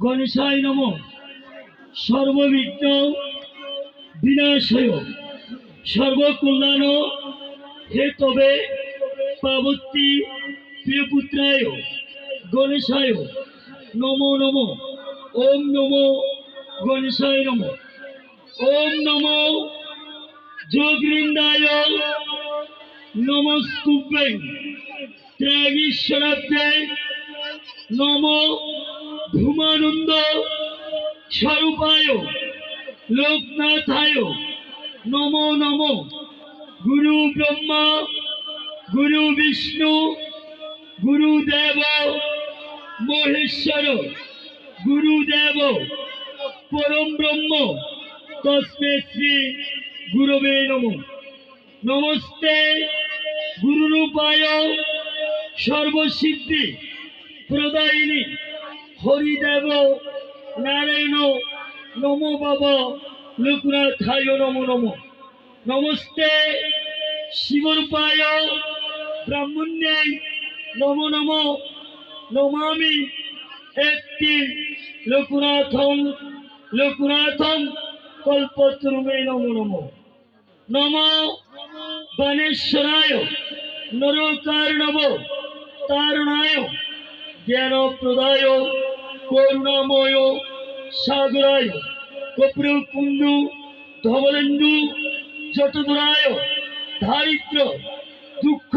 গণেশায় নমঃ। সর্ববিঘ্ন বিনাশয় সর্বকল্যাণ হেতবে পার্বতী প্রিয়পুত্রায় গণেশায় নমো নমঃ। ওম নমো গণেশায় নমঃ। ওম নমো যোগৃন্দায় নমস্তুভ্যং। ত্যাগীশ্বরাব্দে নমো ভূমানন্দ স্বরূপায় লোকনাথায় নমো নমঃ। গুরু ব্রহ্মা গুরু বিষ্ণু গুরুদেব মহেশ্বর গুরুদেব পরম ব্রহ্ম তস্মৈ শ্রী গুরবে নমঃ। নমস্তে গুরুরূপায় সর্বসিদ্ধি প্রদায়িনী হরিদেব নারায়ণ নমো বাবা লোকনাথায় নমো নমঃ। নমস্তে শিবরূপায় ব্রাহ্মণ্যে নমো নমঃ। নমামি একটি লোকনাথং লোকনাথং কল্পতরুমে নমো নমঃ। নমো বাণেশ্বরায় নরকার্ণব তারণায় জ্ঞানপ্রদায় করুণাময় সাগরায় কপ্রকুন্দু ধবলেন্দু জটধরায় দারিদ্র দুঃখ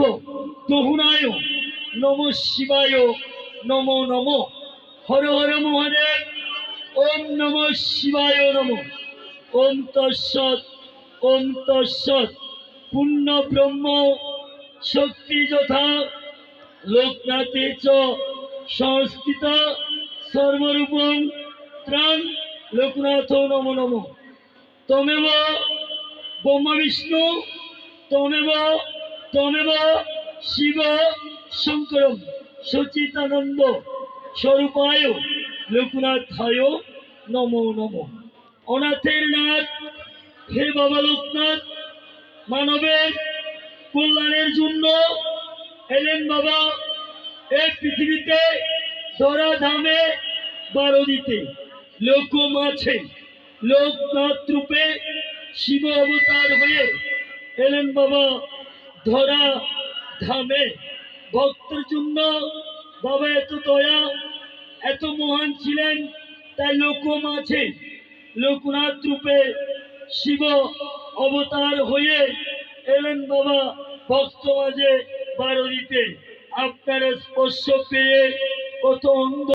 দহুনায় নমঃ শিবায় নমো নমঃ। হর হর মহাদেব। ওম নমঃ শিবায় নমঃ। ওম তৎসৎ ওম তৎসৎ। পূর্ণ ব্রহ্ম শক্তি যথা লোকনাথে চ সংস্থিত সর্বরূপং ত্রাং লোকনাথ নমো নমঃ। তমেব ব্রহ্মা বিষ্ণু তমেব তমেব শিব শঙ্করম সচিতানন্দ স্বরূপায় লোকনাথায় নমো নমঃ। অনাথের নাথ হে বাবা লোকনাথ মানবের কল্যাণের জন্য এলেন বাবা এই পৃথিবীতে ধরাধামে বারো দিতে। লোক মাঝে লোকনাথ রূপে শিব অবতার হয়ে এলেন বাবা ধরা ধামে ভক্তের জন্য। বাবা এত দয়া এত মহান ছিলেন তাই লোক মাঝে লোকনাথ রূপে শিব অবতার হয়ে এলেন বাবা ভক্ত মাঝে বারো দিতে। আপনার স্পর্শ পেয়ে কত